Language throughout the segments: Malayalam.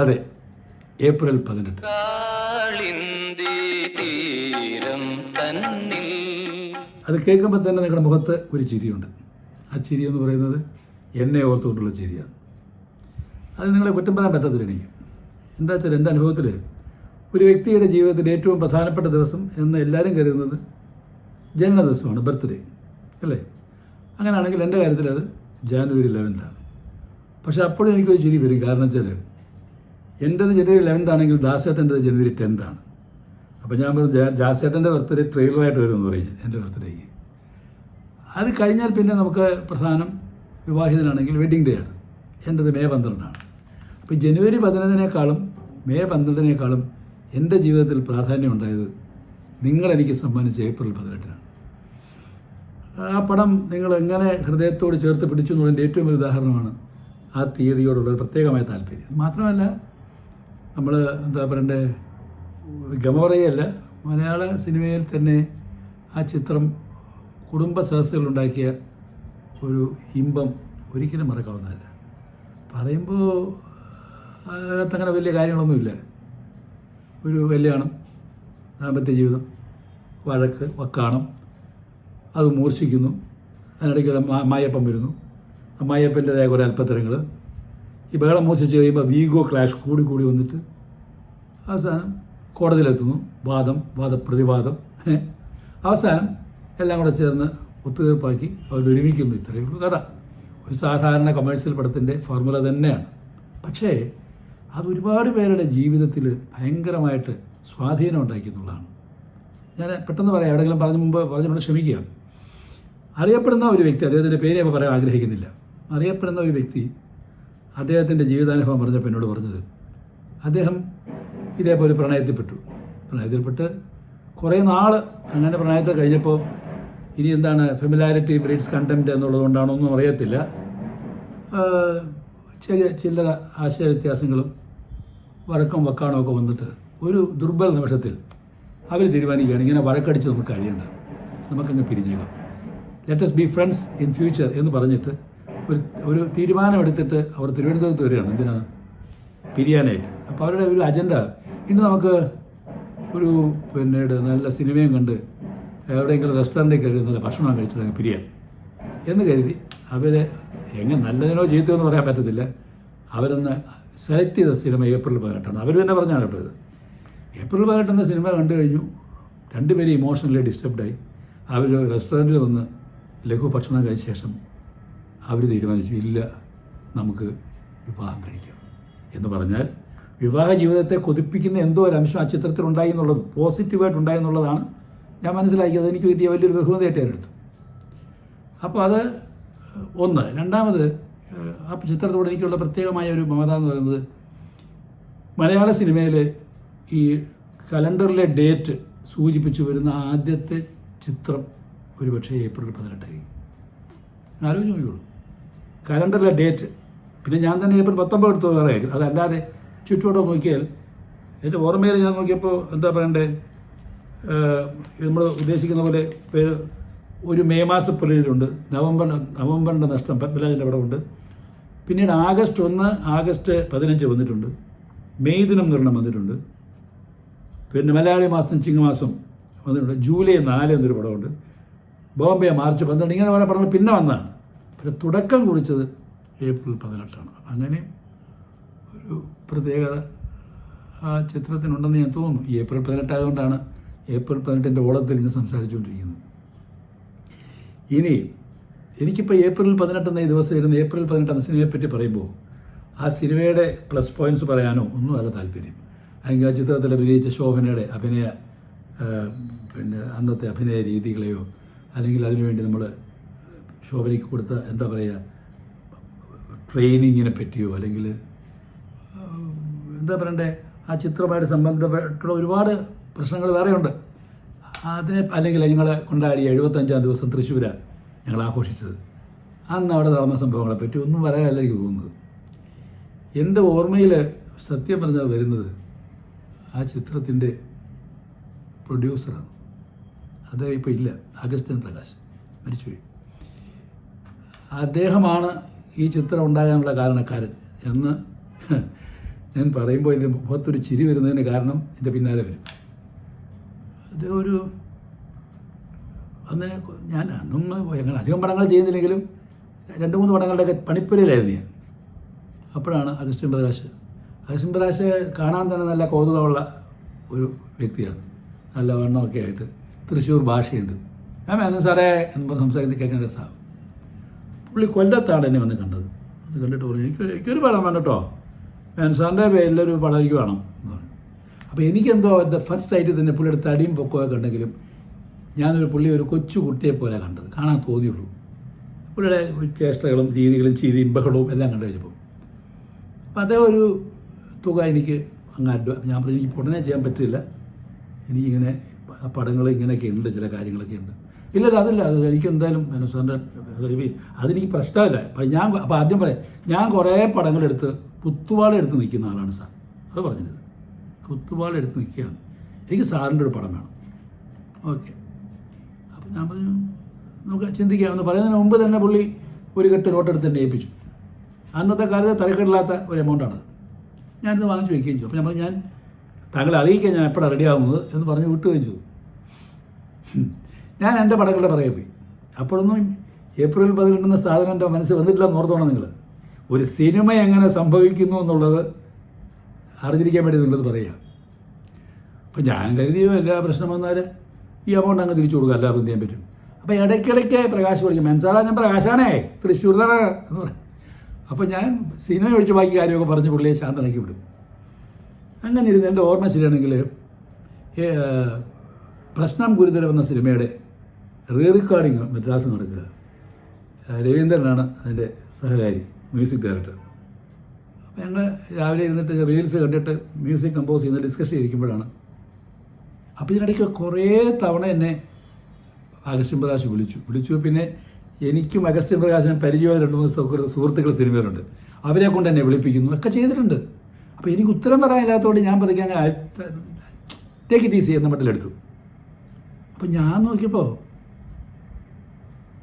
അതെ, ഏപ്രിൽ 18. അത് കേൾക്കുമ്പോൾ തന്നെ നിങ്ങളുടെ മുഖത്ത് ഒരു ചിരിയുണ്ട്. ആ ചിരി എന്ന് പറയുന്നത് എന്നെ ഓർത്തുകൊണ്ടുള്ള ചിരിയാണ്. അത് നിങ്ങളെ കുറ്റം പറയാൻ പറ്റത്തില്ല എനിക്ക്. എന്താ വെച്ചാൽ എൻ്റെ അനുഭവത്തിൽ ഒരു വ്യക്തിയുടെ ജീവിതത്തിൽ ഏറ്റവും പ്രധാനപ്പെട്ട ദിവസം എന്ന് എല്ലാവരും കരുതുന്നത് ജനന ദിവസമാണ്, ബർത്ത്ഡേ അല്ലേ? അങ്ങനെയാണെങ്കിൽ എൻ്റെ കാര്യത്തിൽ അത് ജാനുവരി 11 പക്ഷേ അപ്പോഴും എനിക്കൊരു ചിരി വരും. കാരണം വെച്ചാൽ എൻ്റേത് ജനുവരി 11 ആണെങ്കിൽ ദാസേട്ടൻ്റെത് ജനുവരി 10 അപ്പോൾ ഞാൻ പറഞ്ഞു ദാസേട്ടൻ്റെ ബർത്ത്ഡേ ട്രെയിലറായിട്ട് വരുമെന്ന് പറയും എൻ്റെ ബർത്ത്ഡേക്ക്. അത് കഴിഞ്ഞാൽ പിന്നെ നമുക്ക് പ്രധാനം വിവാഹിതനാണെങ്കിൽ വെഡ്ഡിങ് ഡേ ആണ്. എൻ്റേത് മെയ് 12 അപ്പോൾ ജനുവരി 15 മെയ് 12 എൻ്റെ ജീവിതത്തിൽ പ്രാധാന്യം ഉണ്ടായത് നിങ്ങളെനിക്ക് സമ്മാനിച്ച ഏപ്രിൽ 18 ആ പടം നിങ്ങൾ എങ്ങനെ ഹൃദയത്തോട് ചേർത്ത് പിടിച്ചു എന്നുള്ളതിൻ്റെ ഏറ്റവും ഒരു ഉദാഹരണമാണ് ആ തീയതിയോടുള്ളൊരു പ്രത്യേകമായ താല്പര്യം. മാത്രമല്ല നമ്മൾ എന്താ പറയണ്ടേ, ഗമോറയല്ല, മലയാള സിനിമയിൽ തന്നെ ആ ചിത്രം കുടുംബ സദസ്സുകളുണ്ടാക്കിയ ഒരു ഇമ്പം ഒരിക്കലും മറക്കാവുന്നതല്ല. പറയുമ്പോൾ അതിനകത്തങ്ങനെ വലിയ കാര്യങ്ങളൊന്നുമില്ല. ഒരു കല്യാണം, ദാമ്പത്യ ജീവിതം, വഴക്ക്, വക്കാണം, അത് മൂർച്ഛിക്കുന്നു, അതിനിടയ്ക്ക് അമ്മായിയപ്പൻ വരുന്നു, അമ്മായിയപ്പൻ്റെതായ കുറേ അല്പത്തരങ്ങൾ, ഈ ബഹളം മൂർച്ഛിച്ച് കഴിയുമ്പോൾ വീഗോ ക്ലാഷ് കൂടി വന്നിട്ട് അവസാനം കോടതിയിലെത്തുന്നു, വാദപ്രതിവാദം, അവസാനം എല്ലാം കൂടെ ചേർന്ന് ഒത്തുതീർപ്പാക്കി അവരൊരുമിക്കുന്നു. ഇത്രയേ ഉള്ളൂ കഥ. ഒരു സാധാരണ കൊമേഴ്സ്യൽ പടത്തിൻ്റെ ഫോർമുല തന്നെയാണ്. പക്ഷേ അത് ഒരുപാട് പേരുടെ ജീവിതത്തിൽ ഭയങ്കരമായിട്ട് സ്വാധീനം ഉണ്ടാക്കിയെന്നുള്ളതാണ്. ഞാൻ പെട്ടെന്ന് പറയാം, എവിടെയെങ്കിലും പറഞ്ഞുകൊണ്ട് ക്ഷമിക്കുക. അറിയപ്പെടുന്ന ഒരു വ്യക്തി, അദ്ദേഹത്തിൻ്റെ പേര് ഞാൻ പറയാൻ ആഗ്രഹിക്കുന്നില്ല, അറിയപ്പെടുന്ന ഒരു വ്യക്തി അദ്ദേഹത്തിൻ്റെ ജീവിതാനുഭവം പറഞ്ഞപ്പോൾ എന്നോട് പറഞ്ഞത്, അദ്ദേഹം ഇതേപോലെ പ്രണയത്തിൽപ്പെട്ട് കുറേ നാൾ അങ്ങനെ പ്രണയത്തിൽ കഴിഞ്ഞപ്പോൾ ഇനി എന്താണ് ഫെമിലാരിറ്റി ബ്രീഡ്സ് കണ്ടംപ്റ്റ് എന്നുള്ളതുകൊണ്ടാണോ ഒന്നും അറിയത്തില്ല, ചെറിയ ചില്ലറ ആശയ വ്യത്യാസങ്ങളും വഴക്കം വക്കാണോ ഒക്കെ വന്നിട്ട് ഒരു ദുർബല നിമിഷത്തിൽ അവർ തീരുമാനിക്കുകയാണ് ഇങ്ങനെ വഴക്കടിച്ച് നമുക്ക് കഴിയേണ്ട, നമുക്കങ്ങ് പിരിഞ്ഞേക്കാം, let's be friends in future എന്ന് പറഞ്ഞിട്ട് ഒരു തീരുമാനമെടുത്തിട്ട് അവർ തിരുവനന്തപുരത്ത് വരികയാണ്. എന്തിനാണ്? പിരിയാനായിട്ട്. അപ്പോൾ അവരുടെ ഒരു അജണ്ട, ഇന്ന് നമുക്ക് ഒരു പിന്നീട് നല്ല സിനിമയും കണ്ട് എവിടെയെങ്കിലും റെസ്റ്റോറൻറ്റിൽ കയറി നല്ല ഭക്ഷണം കഴിച്ചിട്ട് അങ്ങ് പിരിയാൻ എന്ന് കരുതി അവരെ എങ്ങനെ നല്ലതിനോ ചീത്തയോ എന്ന് പറയാൻ പറ്റത്തില്ല, അവരൊന്ന് സെലക്ട് ചെയ്ത സിനിമ ഏപ്രിൽ 18 അവർ തന്നെ പറഞ്ഞാണ് കേട്ടോ ഇത്. ഏപ്രിൽ 18 സിനിമ കണ്ടു കഴിഞ്ഞു, രണ്ടുപേരും ഇമോഷണലി ഡിസ്റ്റർബ്ഡായി. അവർ റെസ്റ്റോറൻറ്റിൽ വന്ന് ലഘു ഭക്ഷണം കഴിച്ച ശേഷം അവർ തീരുമാനിച്ചു, ഇല്ല നമുക്ക് വിവാഹം കഴിക്കാം എന്ന് പറഞ്ഞാൽ വിവാഹ ജീവിതത്തെ കൊതിപ്പിക്കുന്ന എന്തോ ഒരു അംശം ആ ചിത്രത്തിൽ ഉണ്ടായി എന്നുള്ളത്, പോസിറ്റീവായിട്ടുണ്ടായി എന്നുള്ളതാണ് ഞാൻ മനസ്സിലാക്കിയത്. എനിക്ക് കിട്ടിയ വലിയൊരു ബഹുമതിയായിട്ട് ഞാൻ എടുത്തു. അപ്പോൾ അത് ഒന്ന്. രണ്ടാമത്, ആ ചിത്രത്തോട് എനിക്കുള്ള പ്രത്യേകമായ ഒരു മമത എന്ന് പറയുന്നത്, മലയാള സിനിമയിൽ ഈ കലണ്ടറിലെ ഡേറ്റ് സൂചിപ്പിച്ചു വരുന്ന ആദ്യത്തെ ചിത്രം ഒരുപക്ഷെ ഏപ്രിൽ 18 ആലോചിച്ച് നോക്കിയുള്ളൂ. കലണ്ടറിലെ ഡേറ്റ്. പിന്നെ ഞാൻ തന്നെ ഏപ്രിൽ 19 എടുത്തത് വേറെ ആയിരിക്കും. അതല്ലാതെ ചുറ്റോടെ നോക്കിയാൽ എൻ്റെ ഓർമ്മയിൽ ഞാൻ നോക്കിയപ്പോൾ എന്താ പറയണ്ടേ, നമ്മൾ ഉദ്ദേശിക്കുന്ന പോലെ ഒരു മെയ് മാസ പുലരിലുണ്ട്, നവംബറിൻ്റെ നഷ്ടം പത്മരാജൻ്റെ പടമുണ്ട്, പിന്നീട് ആഗസ്റ്റ് 1, ആഗസ്റ്റ് 15 വന്നിട്ടുണ്ട്, മെയ് ദിനം എന്നൊരെണ്ണം വന്നിട്ടുണ്ട്, പിന്നെ മലയാളി മാസം ചിങ്ങമാസം വന്നിട്ടുണ്ട്, ജൂലൈ 4 എന്നൊരു പടമുണ്ട്, ബോംബെ മാർച്ച് 12, ഇങ്ങനെ പല പടങ്ങൾ പിന്നെ വന്നതാണ്. പക്ഷെ തുടക്കം കുറിച്ചത് ഏപ്രിൽ 18. അങ്ങനെ ഒരു പ്രത്യേകത ആ ചിത്രത്തിനുണ്ടെന്ന് ഞാൻ തോന്നുന്നു. ഈ ഏപ്രിൽ 18 ആയതുകൊണ്ടാണ് ഏപ്രിൽ 18 ഓളത്തിൽ ഞാൻ സംസാരിച്ചുകൊണ്ടിരിക്കുന്നത്. ഇനി എനിക്കിപ്പോൾ ഏപ്രിൽ 18 എന്ന ഈ ദിവസം ഇരുന്ന് ഏപ്രിൽ 18 എന്ന സിനിമയെപ്പറ്റി പറയുമ്പോൾ ആ സിനിമയുടെ പ്ലസ് പോയിൻറ്റ്സ് പറയാനോ ഒന്നും അല്ല താല്പര്യം. അല്ലെങ്കിൽ ആ ചിത്രത്തിൽ അഭിനയിച്ച ശോഭനയുടെ പിന്നെ അന്നത്തെ അഭിനയ രീതികളെയോ അല്ലെങ്കിൽ അതിനുവേണ്ടി നമ്മൾ ശോഭനയ്ക്ക് കൊടുത്ത എന്താ പറയുക ട്രെയിനിങ്ങിനെ പറ്റിയോ അല്ലെങ്കിൽ എന്താ പറയണ്ടേ ആ ചിത്രമായിട്ട് സംബന്ധപ്പെട്ടുള്ള ഒരുപാട് പ്രശ്നങ്ങൾ വേറെയുണ്ട്. അല്ലെങ്കിൽ ഞങ്ങൾ കൊണ്ടാടിയ 75-ാം ദിവസം തൃശ്ശൂരാണ് ഞങ്ങൾ ആഘോഷിച്ചത്. അന്ന് അവിടെ നടന്ന സംഭവങ്ങളെപ്പറ്റി ഒന്നും പറയാനല്ല എനിക്ക് തോന്നുന്നത്. എൻ്റെ ഓർമ്മയിൽ സത്യം പറഞ്ഞത് വരുന്നത് ആ ചിത്രത്തിൻ്റെ പ്രൊഡ്യൂസറാണ്. അത് ഇപ്പോൾ ഇല്ല, അഗസ്ത്യൻ പ്രകാശ് മരിച്ചുപോയി. അദ്ദേഹമാണ് ഈ ചിത്രം ഉണ്ടാകാനുള്ള കാരണക്കാരൻ എന്ന് ഞാൻ പറയുമ്പോൾ എൻ്റെ മുഖത്തൊരു ചിരി വരുന്നതിന് കാരണം എൻ്റെ പിന്നാലെ വരും. അത് ഒരു അന്ന് ഞാൻ അന്നൊന്നും ഞങ്ങൾ അധികം പടങ്ങൾ ചെയ്യുന്നില്ലെങ്കിലും 2-3 പടങ്ങളുടെയൊക്കെ പണിപ്പുരയിലായിരുന്നു ഞാൻ. അപ്പോഴാണ് അഗസ്റ്റിൻ പ്രകാശ് കാണാൻ തന്നെ നല്ല കൗതുകമുള്ള ഒരു വ്യക്തിയാണ്. നല്ല വണ്ണമൊക്കെ ആയിട്ട് തൃശ്ശൂർ ഭാഷയുണ്ട്. ഞാൻ മേനോൻ സാറേ എന്ന് പറഞ്ഞ് സംസാരിക്കുന്നത് കേൾക്കാൻ രസമാണ്. പുള്ളി കൊല്ലത്താണ് എന്നെ വന്ന് കണ്ടത്. അത് കണ്ടിട്ട് പറഞ്ഞു എനിക്കൊരു പടം വേണം കേട്ടോ, മേനോൻ സാറിൻ്റെ പേരിലൊരു പടം എനിക്ക് വേണം എന്ന് പറഞ്ഞു. അപ്പോൾ എനിക്കെന്തോ ഫസ്റ്റ് സൈറ്റിൽ തന്നെ പുള്ളിയുടെ തടിയും പൊക്കമൊക്കെ ഉണ്ടെങ്കിലും പുള്ളി ഒരു കൊച്ചു കുട്ടിയെ പോലെ കണ്ടത്, കാണാൻ തോന്നിയുള്ളൂ. പുള്ളിയുടെ ചേഷ്ടകളും രീതികളും ചിരിയും ബഹളവും എല്ലാം കണ്ടു കഴിഞ്ഞപ്പോൾ അപ്പം അതേ ഒരു തുക എനിക്ക് ഞാൻ പറഞ്ഞു എനിക്ക് ഉടനെ ചെയ്യാൻ പറ്റില്ല, എനിക്കിങ്ങനെ പടങ്ങൾ ഇങ്ങനെയൊക്കെ ഉണ്ട്, ചില കാര്യങ്ങളൊക്കെ ഉണ്ട്. ഇല്ലല്ല അതല്ല, അത് എനിക്ക് എന്തായാലും മേനോൻ സാറിൻ്റെ അതെനിക്ക് പ്രശ്നമില്ല. അപ്പോൾ ആദ്യം പറയാം, ഞാൻ കുറേ പടങ്ങളെടുത്ത് കുത്തുവാളെടുത്ത് നിൽക്കുന്ന ആളാണ് സാർ. അത് പറഞ്ഞത് കുത്തുവാളെടുത്ത് നിൽക്കുകയാണ്, എനിക്ക് സാറിൻ്റെ ഒരു പടം വേണം. ഓക്കെ, അപ്പോൾ ഞാൻ പറഞ്ഞു നമുക്ക് ചിന്തിക്കാമെന്ന് പറയുന്നതിന് മുമ്പ് തന്നെ പുള്ളി ഒരു കെട്ട് നോട്ടെടുത്ത് തന്നെ ഏൽപ്പിച്ചു. അന്നത്തെ കാലത്ത് തലക്കെട്ടില്ലാത്ത ഒരു എമൗണ്ടാണത്. ഞാനിത് വാങ്ങിച്ചു വയ്ക്കുകയും ചെയ്തു. അപ്പോൾ ഞാൻ പറഞ്ഞു ഞാൻ താങ്കളെ അറിയിക്കാൻ ഞാൻ എപ്പോഴാണ് റെഡിയാകുന്നത് എന്ന് പറഞ്ഞ് വിട്ടുകയും ചെയ്തു. ഞാൻ എൻ്റെ പടങ്ങളുടെ പറയാൻ പോയി. അപ്പോഴൊന്നും ഏപ്രിൽ 18 സാധനം എൻ്റെ മനസ്സിൽ വന്നിട്ടില്ല എന്ന് ഓർത്തോണം നിങ്ങൾ. ഒരു സിനിമ എങ്ങനെ സംഭവിക്കുന്നു എന്നുള്ളത് അറിഞ്ഞിരിക്കാൻ വേണ്ടി നിങ്ങളത് പറയുക. അപ്പം ഞാൻ കരുതിയോ എല്ലാ പ്രശ്നം വന്നാൽ ഈ എമൗണ്ട് അങ്ങ് തിരിച്ചു കൊടുക്കുക, എല്ലാവർക്കും എന്ത് ചെയ്യാൻ പറ്റും. അപ്പോൾ ഇടയ്ക്കിടയ്ക്ക് പ്രകാശ് വിളിക്കും, മനസ്സാറാ ഞാൻ പ്രകാശാണേ തൃശ്ശൂർ തന്നെ എന്ന് പറയും. അപ്പോൾ ഞാൻ സിനിമ ഒഴിച്ച് ബാക്കി കാര്യമൊക്കെ പറഞ്ഞ് പുള്ളിയെ ശാന്തനാക്കി വിടും. അങ്ങനെ ഇരുന്ന് എൻ്റെ ഓർമ്മ ശരിയാണെങ്കിൽ പ്രശ്നം ഗുരുതരം എന്ന സിനിമയുടെ റീറെക്കോർഡിങ് മദ്രാസിൽ നടക്കുക. രവീന്ദ്രനാണ് അതിൻ്റെ സഹകാരി, മ്യൂസിക് ഡയറക്ടർ. അപ്പോൾ ഞങ്ങൾ രാവിലെ ഇരുന്നിട്ട് റീൽസ് കണ്ടിട്ട് മ്യൂസിക് കമ്പോസ് ചെയ്യുന്ന ഡിസ്കസ് ചെയ്തിരിക്കുമ്പോഴാണ്. അപ്പോൾ ഇതിനിടയ്ക്ക് കുറേ തവണ എന്നെ അഗസ്റ്റിൻ പ്രകാശ് വിളിച്ചു. പിന്നെ എനിക്കും അഗസ്റ്റിൻ പ്രകാശിനെ പരിചയമായ 2-3 സുഹൃത്തുക്കൾ സിനിമയിലുണ്ട്, അവരെ കൊണ്ട് എന്നെ വിളിപ്പിക്കുന്നു ഒക്കെ ചെയ്തിട്ടുണ്ട്. അപ്പോൾ എനിക്ക് ഉത്തരം പറയാനില്ലാത്തതുകൊണ്ട് ഞാൻ പതുക്കാൻ ടേക്ക് ഇറ്റ് ഈസി എന്ന മട്ടിലെടുത്തു. അപ്പോൾ ഞാൻ നോക്കിയപ്പോൾ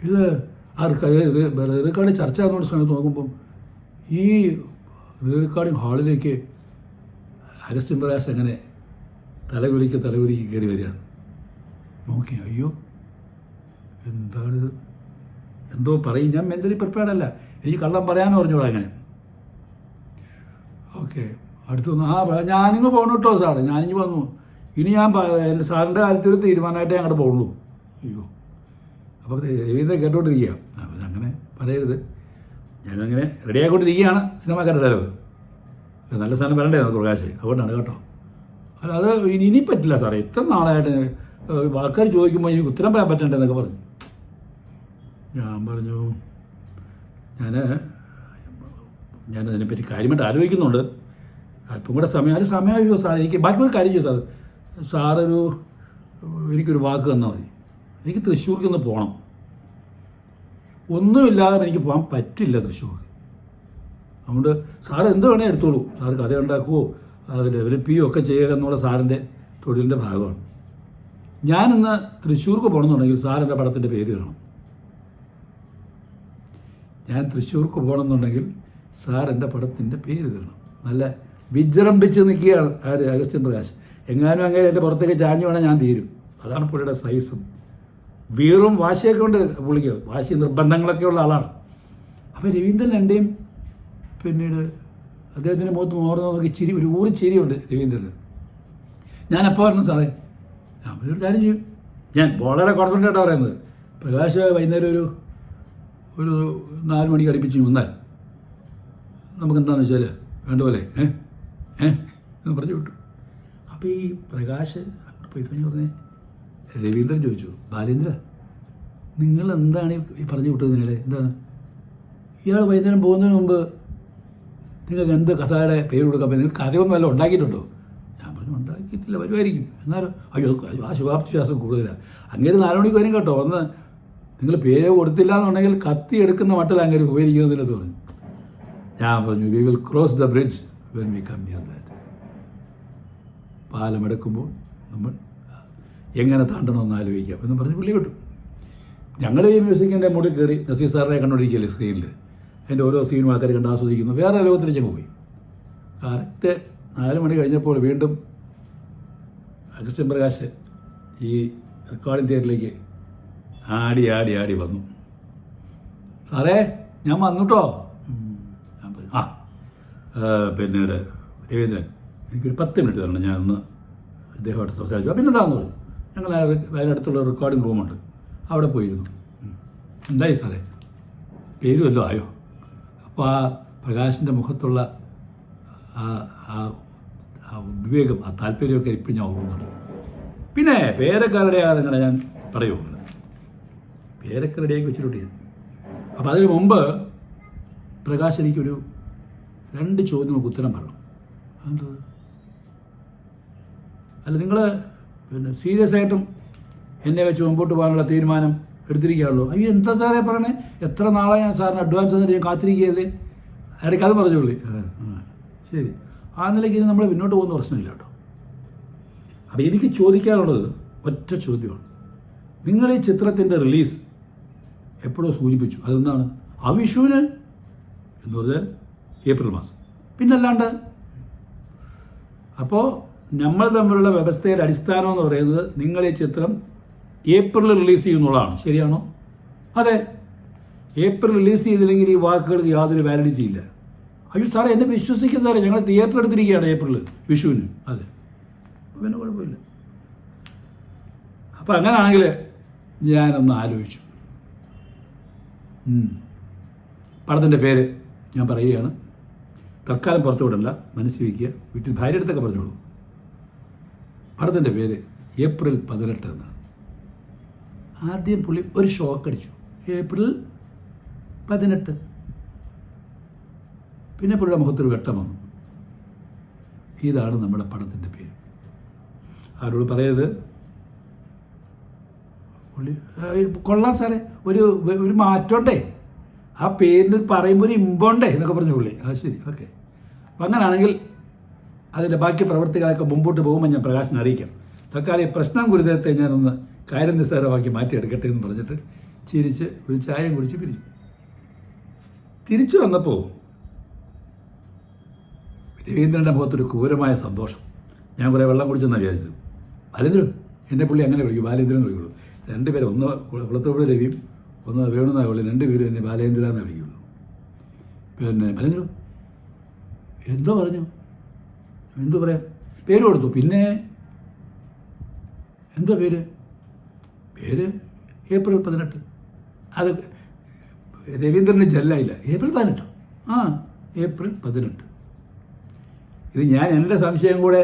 ഇത് റീറെക്കോർഡിങ് ചർച്ച ആകുന്ന സമയത്ത് നോക്കുമ്പം ഈ റീറെക്കോർഡിങ് ഹാളിലേക്ക് അഗസ്റ്റിൻ പ്രകാശ് അങ്ങനെ തലകുലിക്ക് കയറി വരികയാണ്. നോക്കി അയ്യോ എന്താണിത്, എന്തോ പറയും. ഞാൻ മെൻ്റലി പ്രിപ്പയർഡല്ല, എനിക്ക് കള്ളം പറയാനും അറിഞ്ഞൂടാ അങ്ങനെ. ഓക്കെ, അടുത്തൊന്ന് ഞാനിങ്ങ് പോകണം കേട്ടോ സാറ്, ഞാനിങ്ങ് വന്നു, ഇനി ഞാൻ എൻ്റെ സാറിൻ്റെ കാര്യത്തിൽ തീരുമാനമായിട്ടേ അങ്ങോട്ട് പോകുള്ളൂ. അയ്യോ, അപ്പോൾ രവീന്ദ്രൻ കേട്ടോണ്ടിരിക്കുക. അപ്പം അങ്ങനെ പറയരുത്, ഞാനങ്ങനെ റെഡിയായിക്കൊണ്ടിരിക്കുകയാണ് സിനിമാക്കാരുടെ ചിലവ്. നല്ല സാധനം വരണ്ടേ നമുക്ക് പ്രകാശ്, അതുകൊണ്ടാണ് കേട്ടോ. അല്ല അത് ഇനി പറ്റില്ല സാറേ, ഇത്ര നാളായിട്ട് ആൾക്കാർ ചോദിക്കുമ്പോൾ എനിക്ക് ഉത്തരം പറയാൻ പറ്റണ്ടെന്നൊക്കെ പറഞ്ഞു. ഞാൻ പറഞ്ഞു ഞാനതിനെപ്പറ്റി കാര്യമായിട്ട് ആലോചിക്കുന്നുണ്ട്, അല്പം കൂടെ സമയമായോ സാർ, എനിക്ക് ബാക്കി ഒരു കാര്യം ചെയ്യും സാർ, എനിക്കൊരു വാക്ക് തന്നാൽ മതി. എനിക്ക് തൃശ്ശൂർക്ക് ഒന്ന് പോകണം, ഒന്നുമില്ലാതെ എനിക്ക് പോകാൻ പറ്റില്ല തൃശ്ശൂർ. അതുകൊണ്ട് സാർ എന്ത് വേണേൽ എടുത്തോളൂ, സാർ കഥ ഉണ്ടാക്കുവോ അത് ഡെവലപ്പ് ചെയ്യുകയോ ഒക്കെ ചെയ്യുക എന്നുള്ള സാറിൻ്റെ തൊഴിലിൻ്റെ ഭാഗമാണ്. ഞാനിന്ന് തൃശ്ശൂർക്ക് പോകണമെന്നുണ്ടെങ്കിൽ സാറിൻ്റെ പടത്തിൻ്റെ പേര് കാണണം. ഞാൻ തൃശ്ശൂർക്ക് പോകണമെന്നുണ്ടെങ്കിൽ സാർ എൻ്റെ പടത്തിൻ്റെ പേര് തരണം. നല്ല വിജൃംഭിച്ച് നിൽക്കുകയാണ് അഗസ്റ്റിൻ പ്രകാശ്. എങ്ങാനും അങ്ങനെ എൻ്റെ പുറത്തേക്ക് ചാഞ്ഞു വേണം ഞാൻ തീരും. അതാണ് പുള്ളിയുടെ സൈസും വീറും വാശിയൊക്കെ ഉണ്ട് പുള്ളിക്ക്, വാശി നിർബന്ധങ്ങളൊക്കെ ഉള്ള ആളാണ്. അപ്പോൾ രവീന്ദ്രൻ എൻ്റെയും പിന്നീട് അദ്ദേഹത്തിൻ്റെ മുഖത്ത് നോക്കി ചിരി, ഒരു ഊറി ചിരിയുണ്ട് രവീന്ദ്രന്. ഞാനെപ്പോൾ പറഞ്ഞു സാറേ, ഞാൻ ഒരു കാര്യം ചെയ്യും, ഞാൻ വളരെ കോൺഫിഡൻ്റായിട്ടാണ് പറയുന്നത്, പ്രകാശ് വൈകുന്നേരം ഒരു 4 മണിക്ക് അടുപ്പിച്ച് വന്നാൽ നമുക്കെന്താണെന്ന് വെച്ചാൽ വേണ്ട പോലെ എന്ന് പറഞ്ഞു വിട്ടു. അപ്പോൾ ഈ പ്രകാശ് പോയി കഴിഞ്ഞ് പറഞ്ഞേ രവീന്ദ്രൻ ചോദിച്ചു, ബാലേന്ദ്ര നിങ്ങൾ എന്താണ് ഈ പറഞ്ഞു വിട്ടത്, നിങ്ങളെ എന്താണ് ഇയാൾ വൈകുന്നേരം പോകുന്നതിന് മുമ്പ് നിങ്ങൾക്ക് എന്ത് കഥയുടെ പേര് കൊടുക്കാൻ പറ്റും, നിങ്ങൾ കഥയൊന്നും വല്ല ഉണ്ടാക്കിയിട്ടുണ്ടോ? ഞാൻ പറഞ്ഞു ഉണ്ടാക്കിയിട്ടില്ല, വരുമായിരിക്കും. എന്നാലും അയ്യോ ആ ശുഭാപ്തിശ്വാസം കൂടുതലാണ്. അങ്ങനെ 4 മണിക്ക് വരും കേട്ടോ, ഒന്ന് നിങ്ങൾ പേര് കൊടുത്തില്ല എന്നുണ്ടെങ്കിൽ കത്തി എടുക്കുന്ന മട്ടിൽ അങ്ങനെ ഉപകരിക്കുന്നതിനെന്ന് പറഞ്ഞു. ഞാൻ പറഞ്ഞു we will cross the bridge when we come near that. പാലമെടുക്കുമ്പോൾ നമ്മൾ എങ്ങനെ താണ്ടണമെന്ന് ആലോചിക്കാം എന്ന് പറഞ്ഞ് പുള്ളി വിട്ടു. ഞങ്ങൾ ഈ മ്യൂസിക്കിൻ്റെ മുകളിൽ കയറി നസീർ സാറിനെ കണ്ടുകൊണ്ടിരിക്കുകയല്ലേ സ്ക്രീനിൽ, അതിൻ്റെ ഓരോ സീനും ആൾക്കാർ കണ്ട് ആസ്വദിക്കുന്നു, വേറെ ലോകത്തിലേക്ക് പോയി. കറക്റ്റ് 4 മണി കഴിഞ്ഞപ്പോൾ വീണ്ടും അഗസ്ത്യൻ പ്രകാശ് ഈ റെക്കോർഡിംഗ് തിയേറ്ററിലേക്ക് ആടി വന്നു. സാറേ ഞാൻ വന്നുട്ടോ. ഞാൻ പറഞ്ഞു പിന്നീട് രവീന്ദ്രൻ എനിക്കൊരു 10 മിനിറ്റ് തരണം, ഞാനൊന്ന് അദ്ദേഹമായിട്ട് സംസാരിച്ചു. പിന്നെ എന്താണെന്ന് പറഞ്ഞു. ഞങ്ങൾ അതിനടുത്തുള്ള റെക്കോർഡിംഗ് റൂമുണ്ട്, അവിടെ പോയിരുന്നു. എന്തായി സാറേ, പേര് വല്ലതും ആയോ? അപ്പോൾ ആ പ്രകാശിൻ്റെ മുഖത്തുള്ള ആ ഉദ്വേഗം, ആ താല്പര്യമൊക്കെ ഇപ്പോഴും ഞാൻ ഓർക്കുന്നുണ്ട്. പിന്നെ പേരൊക്കെ റെഡിയാകാതെ നിങ്ങളെ ഞാൻ പറയുമല്ലോ, പേരൊക്കെ റെഡിയാക്കി വെച്ചിട്ടുണ്ട്. അപ്പോൾ അതിന് മുമ്പ് പ്രകാശ് എനിക്കൊരു 2 ചോദ്യങ്ങൾക്ക് ഉത്തരം പറയണം. അതെന്ത്? അല്ല, നിങ്ങൾ പിന്നെ സീരിയസ് ആയിട്ടും എന്നെ വെച്ച് മുമ്പോട്ട് പോകാനുള്ള തീരുമാനം എടുത്തിരിക്കുകയുള്ളൂ. അയ്യോ എന്താ സാറേ പറയണേ, എത്ര നാളെ ഞാൻ സാറിന് അഡ്വാൻസ് തന്നിട്ട് ഞാൻ കാത്തിരിക്കുകയല്ലേ. ഇടയ്ക്ക് അത് പറഞ്ഞോളി. ശരി, ആ നിലയ്ക്ക് ഇനി നമ്മൾ മുന്നോട്ട് പോകുന്ന പ്രശ്നമില്ല കേട്ടോ. അപ്പോൾ എനിക്ക് ചോദിക്കാനുള്ളത് ഒറ്റ ചോദ്യമാണ്. നിങ്ങൾ ഈ ചിത്രത്തിൻ്റെ റിലീസ് എപ്പോഴോ സൂചിപ്പിച്ചു, അതെന്താണ്? ആ വിഷുവിന് എന്ന് പറഞ്ഞാൽ ഏപ്രിൽ മാസം, പിന്നല്ലാണ്ട്. അപ്പോൾ നമ്മൾ തമ്മിലുള്ള വ്യവസ്ഥയുടെ അടിസ്ഥാനം എന്ന് പറയുന്നത് നിങ്ങൾ ഈ ചിത്രം ഏപ്രിലിൽ റിലീസ് ചെയ്യുന്നുള്ളതാണ്. ശരിയാണോ? അതെ. ഏപ്രിൽ റിലീസ് ചെയ്തില്ലെങ്കിൽ ഈ വാക്കുകൾക്ക് യാതൊരു വാലിഡിറ്റി ഇല്ല. അയ്യോ സാറേ എന്നെ വിശ്വസിക്കുക സാറേ, ഞങ്ങൾ തിയേറ്റർ എടുത്തിരിക്കുകയാണ് ഏപ്രിലിൽ വിഷുവിന്. അതെ, പിന്നെ കുഴപ്പമില്ല. അപ്പം അങ്ങനെയാണെങ്കിൽ ഞാനൊന്ന് ആലോചിച്ചു. പടത്തിൻ്റെ പേര് ഞാൻ പറയുകയാണ്, തൽക്കാലം പുറത്തു വിടല്ല, മനസ്സിൽ വയ്ക്കുക. വീട്ടിൽ ഭാര്യ അടുത്തൊക്കെ പറഞ്ഞോളൂ. പടത്തിൻ്റെ പേര് ഏപ്രിൽ 18 എന്നാണ്. ആദ്യം പുള്ളി ഒരു ഷോക്ക് അടിച്ചു, ഏപ്രിൽ 18. പിന്നെ പുള്ളിയുടെ മുഖത്തൊരു വെട്ടം വന്നു. ഇതാണ് നമ്മുടെ പടത്തിൻ്റെ പേര്. ആരോട് പറയരുത്. പുള്ളി കൊള്ളാം സാറേ, ഒരു മാറ്റമുണ്ടേ, ആ പേരിന് പറയുമ്പോൾ ഒരു ഇമ്പുണ്ടേ എന്നൊക്കെ പറഞ്ഞു പുള്ളി. അത് ശരി, ഓക്കെ. അപ്പം അങ്ങനെയാണെങ്കിൽ അതിൻ്റെ ബാക്കി പ്രവൃത്തികളൊക്കെ മുമ്പോട്ട് പോകുമ്പോൾ ഞാൻ പ്രകാശനെ അറിയിക്കാം. തൽക്കാലം ഈ പ്രശ്നം ഗുരുതരത്തെ ഞാനൊന്ന് കാര്യം നിസ്സാരമാക്കി മാറ്റിയെടുക്കട്ടെ എന്ന് പറഞ്ഞിട്ട് ചിരിച്ച് ഒരു ചായയും കുടിച്ച് പിരിച്ചു. തിരിച്ചു വന്നപ്പോൾ രവീന്ദ്രൻ്റെ മുഖത്തൊരു ക്രൂരമായ സന്തോഷം. ഞാൻ കുറേ വെള്ളം കുടിച്ചെന്നാണ് വിചാരിച്ചത്. ബാലേന്ദ്രൻ, എൻ്റെ പുള്ളി അങ്ങനെ വിളിക്കും, ബാലേന്ദ്രൻ എന്ന് വിളിക്കുള്ളൂ. 2 പേര്, ഒന്ന് കുളത്തോട് രവിയും ഒന്ന് വേണമെന്നാണ് വിളി. 2 പേരും എന്നെ ബാലേന്ദ്ര എന്നേ വിളിക്കുള്ളൂ. പിന്നെ ബാലേന്ദ്രൻ എന്തോ പറഞ്ഞു, എന്തോ പറയാം, പേര് കൊടുത്തു. പിന്നെ എന്തോ പേര് ഏപ്രിൽ 18. അത് രവീന്ദ്രന് ജല്ലായില്ല. ഏപ്രിൽ 18. ഏപ്രിൽ 18. ഇത് ഞാൻ എൻ്റെ സംശയം കൂടെ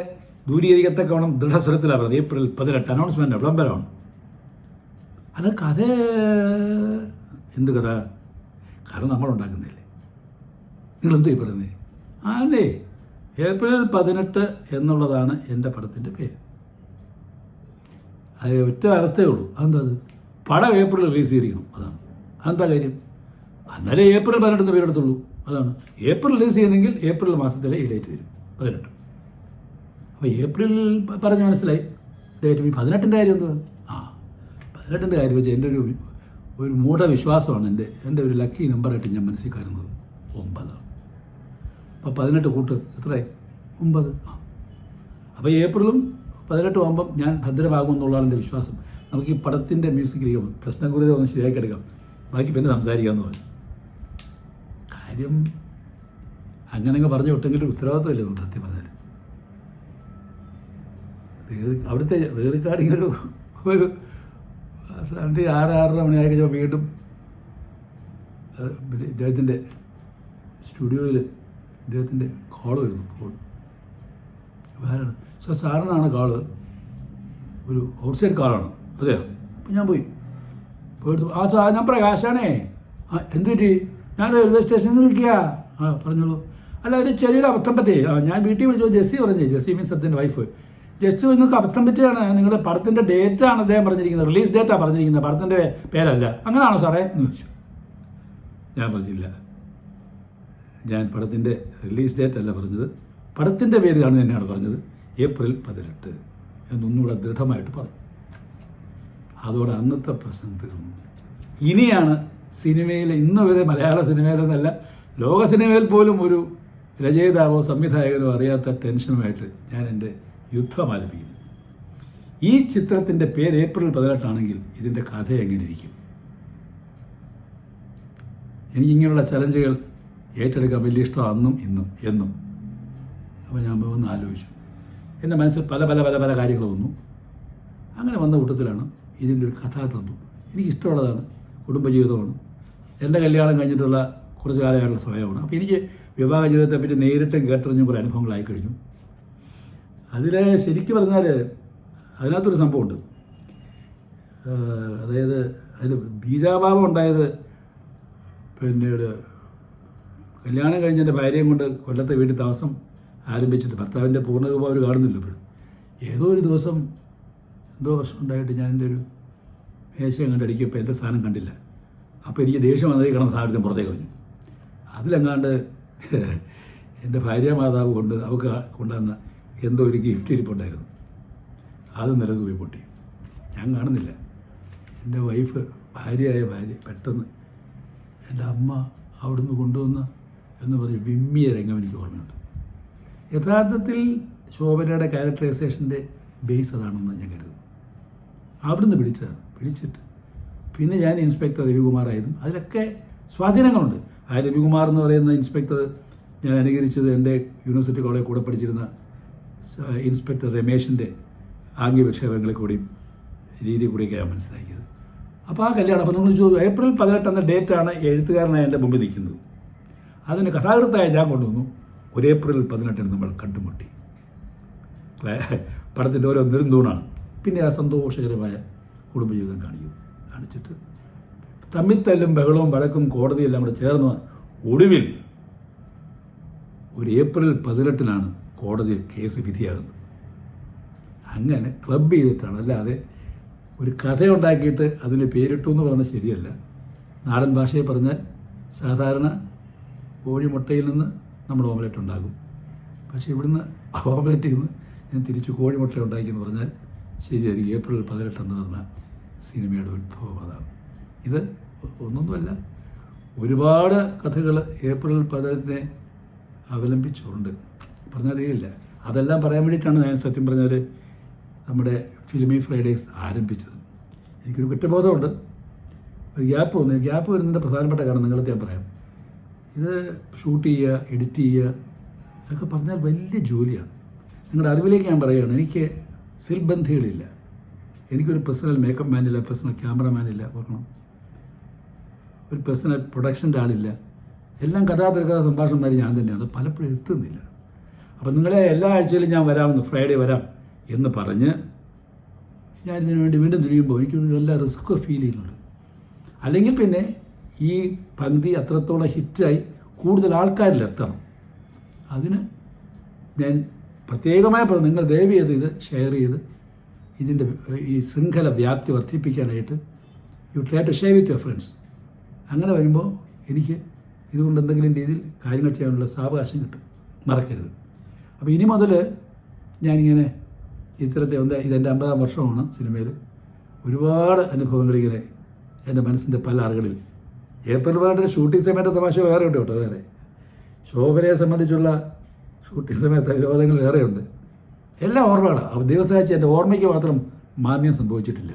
ദൂരീകരിക്കത്തക്കവണ്ണം ദൃഢസ്വരത്തിലാണ് പറഞ്ഞത്. ഏപ്രിൽ 18 അനൗൺസ്മെൻ്റ് വിളംബരമാണ്. അത് കഥ എന്ത് കഥ? കാരണം നമ്മളുണ്ടാക്കുന്നില്ലേ. നിങ്ങളെന്തോ ഈ പറയുന്നത്? അതെ, ഏപ്രിൽ 18 എന്നുള്ളതാണ് എൻ്റെ പടത്തിൻ്റെ പേര്. അത് ഒറ്റ അവസ്ഥയേ ഉള്ളൂ. അതെന്താ? അത് പടം ഏപ്രിൽ റിലീസ് ചെയ്തിരിക്കണം. അതെന്താ കാര്യം? അന്നേരം ഏപ്രിൽ 18 പേരെടുത്തുള്ളൂ. അതാണ് ഏപ്രിൽ റിലീസ് ചെയ്യുന്നെങ്കിൽ ഏപ്രിൽ മാസത്തിലെ ഈ ഡേറ്റ് തരും, 18. അപ്പോൾ ഏപ്രിൽ പറഞ്ഞ് മനസ്സിലായി. ഡേറ്റ് ഈ 18ൻ്റെ കാര്യം എന്തുവാ? 18ൻ്റെ കാര്യം വെച്ചാൽ എൻ്റെ ഒരു മൂഢവിശ്വാസമാണ്. എൻ്റെ ഒരു ലക്കി നമ്പറായിട്ട് ഞാൻ മനസ്സിൽ കരുതുന്നത് 9. അപ്പോൾ 18 കൂട്ട് എത്രയായി? 9. അപ്പോൾ ഏപ്രിലും 18 ആകുമ്പം ഞാൻ ഭദ്രമാകും എന്നുള്ളതാണ് എൻ്റെ വിശ്വാസം. നമുക്ക് ഈ പടത്തിൻ്റെ മ്യൂസിക് ചെയ്യുമ്പോൾ പ്രശ്നം കൂടുതൽ ഒന്ന് ശരിയാക്കി എടുക്കാം, ബാക്കി പിന്നെ സംസാരിക്കാമെന്ന് പറഞ്ഞു. കാര്യം അങ്ങനെയൊക്കെ പറഞ്ഞു വിട്ടെങ്കിലും ഉത്തരവാദിത്വമില്ല നമുക്ക് സത്യം പറഞ്ഞാൽ. അവിടുത്തെ റീറിക്കാർഡിങ് ഒരു സന്ധ്യ 6-6:30 മണിയായി കഴിഞ്ഞാൽ വീണ്ടും ഇദ്ദേഹത്തിൻ്റെ സ്റ്റുഡിയോയിൽ ഇദ്ദേഹത്തിൻ്റെ കോള് വരുന്നു. ഫോൺ ആരാണ്? സാറിനാണ് കാള്, ഒരു ഔട്ട്സൈഡ് കാളാണ്. അതെയോ? അപ്പം ഞാൻ പോയിട്ട് ഞാൻ പ്രകാശാണേ. എന്ത് പറ്റി? ഞാൻ റെയിൽവേ സ്റ്റേഷനിൽ വിളിക്കുക. പറഞ്ഞോളൂ. അല്ല, ഒരു ചെറിയൊരു അബദ്ധം പറ്റേ. ഞാൻ വീട്ടിൽ വിളിച്ചു. ജെസ്സി പറഞ്ഞേ, ജെസ്സി മീൻസ് സത്യൻ്റെ വൈഫ്. ജസ്റ്റ് നിങ്ങൾക്ക് അബദ്ധം പറ്റിയാണ്. നിങ്ങളുടെ പടത്തിൻ്റെ ഡേറ്റാണ് അദ്ദേഹം പറഞ്ഞിരിക്കുന്നത്, റിലീസ് ഡേറ്റാണ് പറഞ്ഞിരിക്കുന്നത്, പടത്തിൻ്റെ പേരല്ല. അങ്ങനെയാണോ സാറേ എന്ന് ചോദിച്ചു. ഞാൻ പറഞ്ഞില്ല, ഞാൻ പടത്തിൻ്റെ റിലീസ് ഡേറ്റ് അല്ല പറഞ്ഞത്, പടത്തിൻ്റെ പേരാണ് തന്നെയാണ് പറഞ്ഞത്, ഏപ്രിൽ 18 എന്നൊന്നുകൂടെ ദൃഢമായിട്ട് പറഞ്ഞു. അതോടെ അന്നത്തെ പ്രശ്നം തീർന്നു. ഇനിയാണ് സിനിമയിൽ, ഇന്ന് വരെ മലയാള സിനിമയിലെന്നല്ല ലോക സിനിമയിൽ പോലും ഒരു രചയിതാവോ സംവിധായകനോ അറിയാത്ത ടെൻഷനുമായിട്ട് ഞാൻ എൻ്റെ യുദ്ധം ആരംഭിക്കുന്നു. ഈ ചിത്രത്തിൻ്റെ പേര് ഏപ്രിൽ 18 ഇതിൻ്റെ കഥ എങ്ങനെ ഇരിക്കും? എനിക്കിങ്ങനെയുള്ള ചലഞ്ചുകൾ ഏറ്റെടുക്കാൻ വലിയ ഇഷ്ടം അന്നും ഇന്നും എന്നും. അപ്പോൾ ഞാൻ ഒന്ന് ആലോചിച്ചു. എൻ്റെ മനസ്സിൽ പല പല പല പല കാര്യങ്ങൾ വന്നു. അങ്ങനെ വന്ന കൂട്ടത്തിലാണ് ഇതിൻ്റെ ഒരു കഥാതത്വം. എനിക്കിഷ്ടമുള്ളതാണ്, കുടുംബജീവിതമാണ്, എൻ്റെ കല്യാണം കഴിഞ്ഞിട്ടുള്ള കുറച്ച് കാലമായിട്ടുള്ള സമയമാണ്. അപ്പോൾ എനിക്ക് വിവാഹ ജീവിതത്തെപ്പറ്റി നേരിട്ടും കേട്ടറിഞ്ഞും കുറേ അനുഭവങ്ങളായി കഴിഞ്ഞു. അതിൽ ശരിക്കും പറഞ്ഞാൽ അതിനകത്തൊരു സംഭവമുണ്ട്. അതായത് അതിൽ ബീജാഭാവം ഉണ്ടായത് പിന്നീട് കല്യാണം കഴിഞ്ഞ് എൻ്റെ ഭാര്യയും കൊണ്ട് കൊല്ലത്തെ വീട്ടിൽ താമസം ആരംഭിച്ചിട്ട് ഭർത്താവിൻ്റെ പൂർണ്ണരൂപം അവർ കാണുന്നില്ല ഇപ്പോഴും. ഏതോ ഒരു ദിവസം എന്തോ പ്രശ്നം ഉണ്ടായിട്ട് ഞാൻ എൻ്റെ ഒരു മേശയും കണ്ടടിക്കപ്പോൾ എൻ്റെ സാധനം കണ്ടില്ല. അപ്പോൾ എനിക്ക് ദേഷ്യം വന്നത് കിടന്ന സാധനത്തിന് പുറത്തേക്ക് കളഞ്ഞു. അതിലെങ്ങാണ്ട് എൻ്റെ ഭാര്യ മാതാവ് അവൾക്ക് കൊണ്ടുവന്ന എന്തോ ഒരു ഗിഫ്റ്റ് ഇരിപ്പുണ്ടായിരുന്നു. അത് നിലത്ത് പോയി പൊട്ടി. ഞാൻ കാണുന്നില്ല. എൻ്റെ വൈഫ്, ഭാര്യ പെട്ടെന്ന് എൻ്റെ അമ്മ അവിടുന്ന് കൊണ്ടുവന്ന് എന്ന് പറഞ്ഞ് വിമ്മിയ രംഗം എനിക്ക് ഓർമ്മയുണ്ട്. യഥാർത്ഥത്തിൽ ശോഭനയുടെ ക്യാരക്ടറൈസേഷൻ്റെ ബേസ് അതാണെന്ന് ഞാൻ കരുതുന്നു. അവിടുന്ന് പിടിച്ചിട്ട് പിന്നെ ഞാൻ ഇൻസ്പെക്ടർ രവികുമാറായിരുന്നു. അതിലൊക്കെ സ്വാധീനങ്ങളുണ്ട്. ആ രവികുമാർ എന്ന് പറയുന്ന ഇൻസ്പെക്ടർ ഞാൻ അനുകരിച്ചത് എൻ്റെ യൂണിവേഴ്സിറ്റി കോളേജിൽ കൂടെ പഠിച്ചിരുന്ന ഇൻസ്പെക്ടർ രമേശിൻ്റെ ആംഗ്യ വിക്ഷേപങ്ങളെ കൂടിയും രീതി കൂടിയൊക്കെ ഞാൻ മനസ്സിലാക്കിയത്. അപ്പോൾ ആ കല്യാണം, അപ്പോൾ നമ്മൾ ചോദിച്ചു, ഏപ്രിൽ 18 എന്ന ഡേറ്റാണ് എഴുത്തുകാരനായി എൻ്റെ മുമ്പിൽ നിൽക്കുന്നത്. അതിന് കഥാകൃത്തായ ഞാൻ കൊണ്ടുവന്നു. ഒരു ഏപ്രിൽ 18 നമ്മൾ കണ്ടുമുട്ടി. പടത്തിൻ്റെ ഓരോ നെടുന്തൂണാണ്. പിന്നെ ആ സന്തോഷകരമായ കുടുംബജീവിതം കാണിച്ചിട്ട് തമ്മിത്തല്ലും ബഹളവും വഴക്കും കോടതിയെല്ലാം കൂടെ ചേർന്ന് ഒടുവിൽ ഒരു ഏപ്രിൽ 18 കോടതിയിൽ കേസ് വിധിയാകുന്നത്. അങ്ങനെ ക്ലബ് ചെയ്തിട്ടാണ്, അല്ലാതെ ഒരു കഥയുണ്ടാക്കിയിട്ട് അതിന് പേരിട്ടു എന്ന് പറഞ്ഞാൽ ശരിയല്ല. നാടൻ ഭാഷയിൽ പറഞ്ഞാൽ സാധാരണ കോഴിമുട്ടയിൽ നിന്ന് നമ്മൾ ഓംലെറ്റ് ഉണ്ടാകും. പക്ഷേ ഇവിടുന്ന് ഓംലെറ്റിൽ നിന്ന് ഞാൻ തിരിച്ച് കോഴിമുട്ട ഉണ്ടാക്കിയെന്ന് പറഞ്ഞാൽ ശരിയായിരിക്കും. ഏപ്രിൽ 18 എന്ന് പറഞ്ഞ സിനിമയുടെ ഉത്ഭവം അതാണ്. ഇത് ഒന്നൊന്നുമല്ല, ഒരുപാട് കഥകൾ ഏപ്രിൽ 18 അവലംബിച്ചുകൊണ്ട് പറഞ്ഞതേയില്ല. അതെല്ലാം പറയാൻ വേണ്ടിയിട്ടാണ് ഞാൻ സത്യം പറഞ്ഞാൽ നമ്മുടെ ഫിലിമി ഫ്രൈഡേസ് ആരംഭിച്ചത്. എനിക്കൊരു കുറ്റബോധമുണ്ട്. ഒരു ഗ്യാപ്പ് വരുന്നതിൻ്റെ പ്രധാനപ്പെട്ട കാരണം നിങ്ങളത്തെ ഞാൻ പറയാം. ഇത് ഷൂട്ട് ചെയ്യുക, എഡിറ്റ് ചെയ്യുക അതൊക്കെ പറഞ്ഞാൽ വലിയ ജോലിയാണ്. നിങ്ങളുടെ അറിവിലേക്ക് ഞാൻ പറയുകയാണ്, എനിക്ക് സിൽബന്ധികളില്ല. എനിക്കൊരു പേഴ്സണൽ മേക്കപ്പ് മാനില്ല, പേഴ്സണൽ ക്യാമറമാനില്ല, ഓർക്കണം. ഒരു പേഴ്സണൽ പ്രൊഡക്ഷൻ്റെ ആളില്ല. എല്ലാം തിരക്കഥ സംഭാഷണന്മാർ ഞാൻ തന്നെയാണ്. അത് പലപ്പോഴും എത്തുന്നില്ല. അപ്പം നിങ്ങളെ എല്ലാ ആഴ്ചയിലും ഞാൻ വരാമെന്ന്, ഫ്രൈഡേ വരാം എന്ന് പറഞ്ഞ് ഞാൻ ഇതിനു വേണ്ടി വീണ്ടും തിരിയുമ്പോൾ എനിക്ക് നല്ല റിസ്ക് ഫീൽ ചെയ്യുന്നുണ്ട്. അല്ലെങ്കിൽ പിന്നെ ഈ പന്തി അത്രത്തോളം ഹിറ്റായി കൂടുതൽ ആൾക്കാരിലെത്തണം. അതിന് ഞാൻ പ്രത്യേകമായി നിങ്ങൾ ദയവ് ചെയ്ത് ഇത് ഷെയർ ചെയ്ത് ഇതിൻ്റെ ഈ ശൃംഖല വ്യാപ്തി വർദ്ധിപ്പിക്കാനായിട്ട് you try to share with your friends. അങ്ങനെ വരുമ്പോൾ എനിക്ക് ഇതുകൊണ്ട് എന്തെങ്കിലും രീതിയിൽ കാര്യങ്ങൾ ചെയ്യാനുള്ള സാവകാശം കിട്ടും. മറക്കരുത്. അപ്പോൾ ഇനി മുതൽ ഞാനിങ്ങനെ ഇതെൻ്റെ 50-ാം വർഷമാണ് സിനിമയിൽ. ഒരുപാട് അനുഭവങ്ങളിങ്ങനെ എൻ്റെ മനസ്സിൻ്റെ പല അറകളിൽ. ഏപ്രിൽ 18 ഷൂട്ടിംഗ് സമയത്തെ തമാശ വേറെ ഉണ്ട് കേട്ടോ. വേറെ ശോഭനയെ സംബന്ധിച്ചുള്ള ഷൂട്ടിംഗ് സമയത്തെ വിരോധങ്ങൾ വേറെയുണ്ട്. എല്ലാം ഓർമ്മകളാണ്. അപ്പോൾ ദിവസമാഴ്ച എൻ്റെ ഓർമ്മയ്ക്ക് മാത്രം മാന്യം സംഭവിച്ചിട്ടില്ല.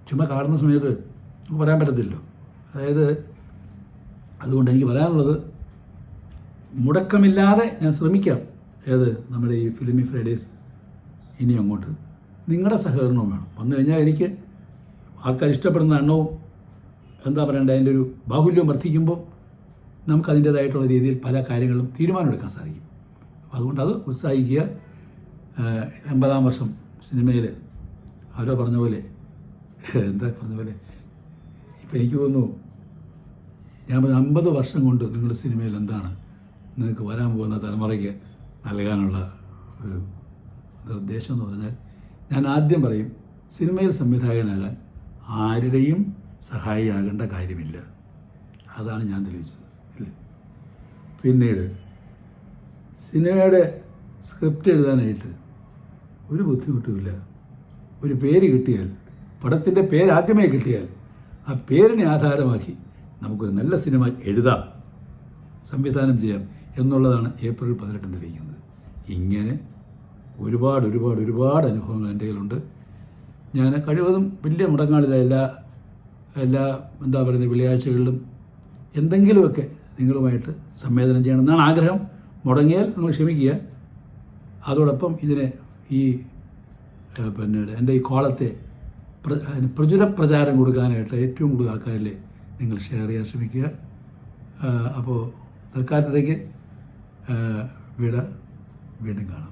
ചുമ്മാ കാണുന്ന സമയത്ത് നമുക്ക് പറയാൻ പറ്റത്തില്ലല്ലോ. അതായത് അതുകൊണ്ട് എനിക്ക് പറയാനുള്ളത്, മുടക്കമില്ലാതെ ഞാൻ ശ്രമിക്കാം. നമ്മുടെ ഈ ഫിലിമി ഫ്രൈഡേസ് ഇനി അങ്ങോട്ട് നിങ്ങളുടെ സഹകരണവും വേണം. വന്നു കഴിഞ്ഞാൽ എനിക്ക് ആൾക്കാർ ഇഷ്ടപ്പെടുന്ന എണ്ണവും എന്താ പറയണ്ടേ, അതിൻ്റെ ഒരു ബാഹുല്യവും വർദ്ധിക്കുമ്പോൾ നമുക്ക് അതിൻ്റേതായിട്ടുള്ള രീതിയിൽ പല കാര്യങ്ങളും തീരുമാനമെടുക്കാൻ സാധിക്കും. അപ്പോൾ അതുകൊണ്ട് അത് ഉത്സാഹിക്കുക. 50-ാം വർഷം സിനിമയിൽ ആരോ പറഞ്ഞ പോലെ ഇപ്പം എനിക്ക് തോന്നുന്നു, ഞാൻ 50 വർഷം കൊണ്ട് നിങ്ങളുടെ സിനിമയിൽ എന്താണ് നിങ്ങൾക്ക് വരാൻ പോകുന്ന തലമുറയ്ക്ക് നൽകാനുള്ള ഒരു നിർദ്ദേശം എന്ന് പറഞ്ഞാൽ, ഞാൻ ആദ്യം പറയും, സിനിമയിൽ സംവിധായകനാകാൻ ആരുടെയും സഹായിയാകേണ്ട കാര്യമില്ല. അതാണ് ഞാൻ തെളിയിച്ചത്. അല്ലേ? പിന്നീട് സിനിമയുടെ സ്ക്രിപ്റ്റ് എഴുതാനായിട്ട് ഒരു ബുദ്ധിമുട്ടുമില്ല. ഒരു പേര് കിട്ടിയാൽ, പടത്തിൻ്റെ പേര് ആദ്യമേ കിട്ടിയാൽ, ആ പേരിനെ ആധാരമാക്കി നമുക്കൊരു നല്ല സിനിമ എഴുതാം, സംവിധാനം ചെയ്യാം. എന്നുള്ളതാണ് ഏപ്രിൽ 18 തെളിയിക്കുന്നത്. ഇങ്ങനെ ഒരുപാട് അനുഭവങ്ങൾ എൻ്റെ കയ്യിലുണ്ട്. ഞാൻ കഴിവതും വലിയ മുടങ്ങാളില്ല. എല്ലാ എന്താ പറയുന്നത് വെള്ളിയാഴ്ചകളിലും എന്തെങ്കിലുമൊക്കെ നിങ്ങളുമായിട്ട് സംവേദനം ചെയ്യണമെന്നാണ് ആഗ്രഹം. മുടങ്ങിയാൽ നിങ്ങൾ ക്ഷമിക്കുക. അതോടൊപ്പം ഇതിനെ ഈ എൻ്റെ ഈ കോളത്തെ പ്രചുര പ്രചാരം കൊടുക്കാനായിട്ട് ഏറ്റവും കൂടുതൽ ആൾക്കാരിൽ നിങ്ങൾ ഷെയർ ചെയ്യാൻ ശ്രമിക്കുക. അപ്പോൾ തൽക്കാലത്തേക്ക് വീണ്ടും കാണാം.